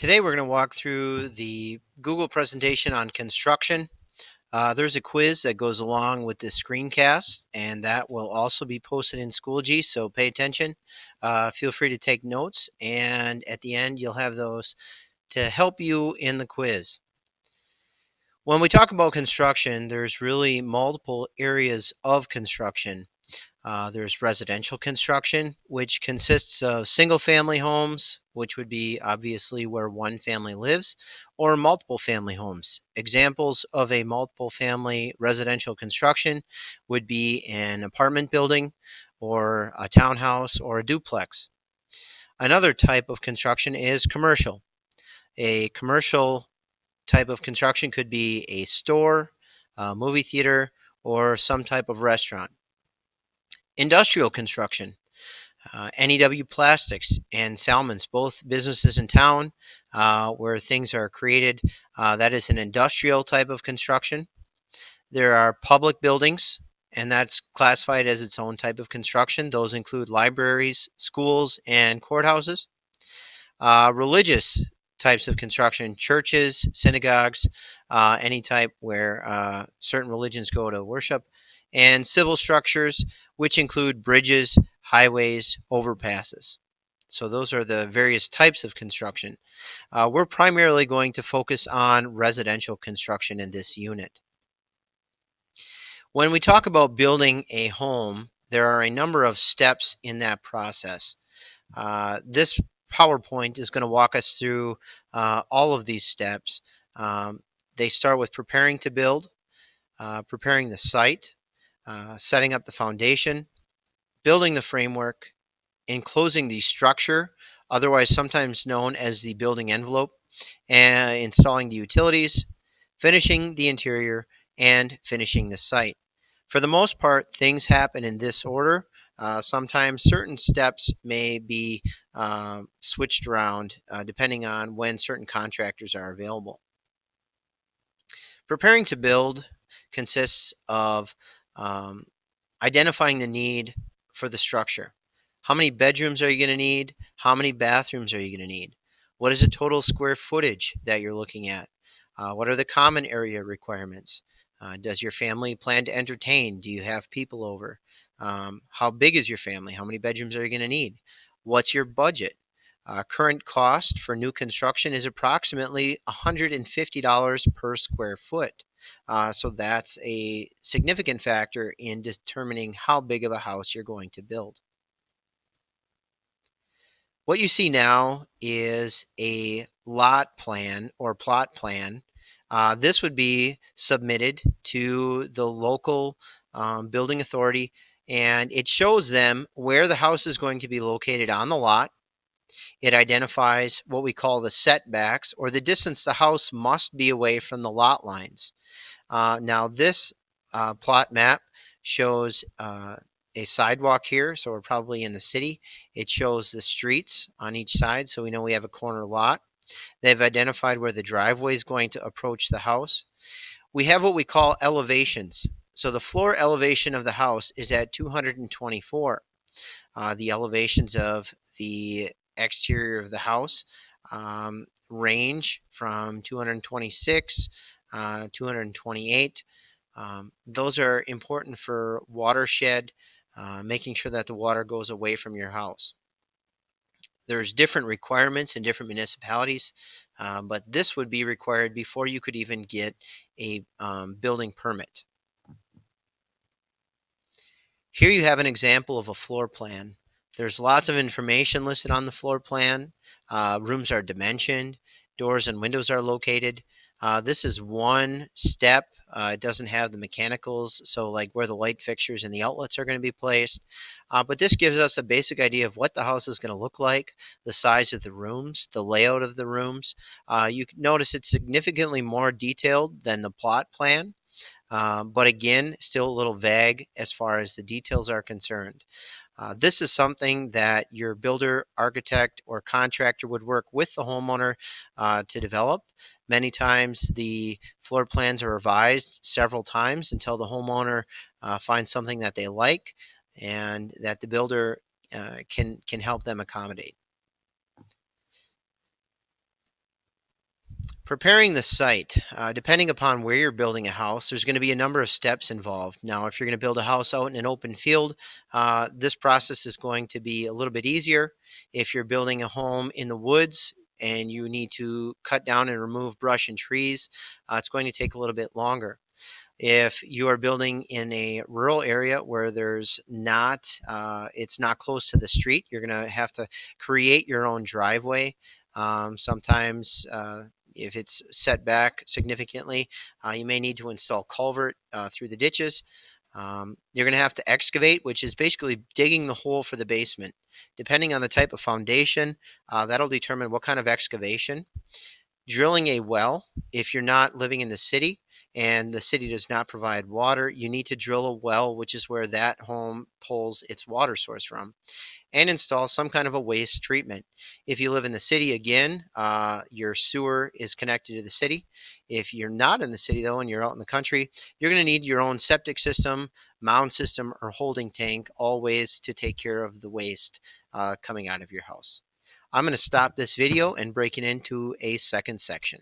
Today we're going to walk through the Google presentation on construction. There's a quiz that goes along with this screencast, and that will also be posted in Schoology, so pay attention. Feel free to take notes, and at the end you'll have those to help you in the quiz. When we talk about construction, there's really multiple areas of construction. There's residential construction, which consists of single family homes, which would be obviously where one family lives, or multiple family homes. Examples of a multiple family residential construction would be an apartment building, or a townhouse, or a duplex. Another type of construction is commercial. A commercial type of construction could be a store, a movie theater, or some type of restaurant. Industrial construction. NEW Plastics and Salmons, both businesses in town where things are created. That is an industrial type of construction. There are public buildings, and that's classified as its own type of construction. Those include libraries, schools, and courthouses. Religious types of construction, churches, synagogues, any type where certain religions go to worship, and civil structures, which include bridges, highways, overpasses. So those are the various types of construction. We're primarily going to focus on residential construction in this unit. When we talk about building a home, there are a number of steps in that process. This PowerPoint is going to walk us through all of these steps. They start with preparing to build, preparing the site, setting up the foundation, building the framework, enclosing the structure, otherwise sometimes known as the building envelope, and installing the utilities, finishing the interior, and finishing the site. For the most part, things happen in this order. Sometimes certain steps may be switched around depending on when certain contractors are available. Preparing to build consists of identifying the need for the structure. How many bedrooms are you going to need? How many bathrooms are you going to need? What is the total square footage that you're looking at? What are the common area requirements? Does your family plan to entertain? Do you have people over? How big is your family? How many bedrooms are you going to need? What's your budget? Current cost for new construction is approximately $150 per square foot. So that's a significant factor in determining how big of a house you're going to build. What you see now is a lot plan or plot plan. This would be submitted to the local building authority, and it shows them where the house is going to be located on the lot. It identifies what we call the setbacks, or the distance the house must be away from the lot lines. Now, this plot map shows a sidewalk here, so we're probably in the city. It shows the streets on each side, so we know we have a corner lot. They've identified where the driveway is going to approach the house. We have what we call elevations. So the floor elevation of the house is at 224. The elevations of the exterior of the house range from 226, 228. Those are important for watershed, making sure that the water goes away from your house. There's different requirements in different municipalities, but this would be required before you could even get a building permit. Here you have an example of a floor plan. There's lots of information listed on the floor plan. Rooms are dimensioned, doors and windows are located. This is one step. It doesn't have the mechanicals, so like where the light fixtures and the outlets are going to be placed. But this gives us a basic idea of what the house is going to look like, the size of the rooms, the layout of the rooms. You can notice it's significantly more detailed than the plot plan. But again, still a little vague as far as the details are concerned. This is something that your builder, architect, or contractor would work with the homeowner to develop. Many times the floor plans are revised several times until the homeowner finds something that they like and that the builder can help them accommodate. Preparing the site, depending upon where you're building a house, there's going to be a number of steps involved. Now, if you're going to build a house out in an open field, this process is going to be a little bit easier. If you're building a home in the woods and you need to cut down and remove brush and trees, it's going to take a little bit longer. If you are building in a rural area where it's not close to the street, you're going to have to create your own driveway. Sometimes, if it's set back significantly, you may need to install culvert through the ditches. You're going to have to excavate, which is basically digging the hole for the basement. Depending on the type of foundation, that'll determine what kind of excavation. Drilling a well, if you're not living in the city and the city does not provide water, you need to drill a well, which is where that home pulls its water source from, and install some kind of a waste treatment. If you live in the city, again, your sewer is connected to the city. If you're not in the city, though, and you're out in the country, you're going to need your own septic system, mound system, or holding tank, always to take care of the waste coming out of your house. I'm going to stop this video and break it into a second section.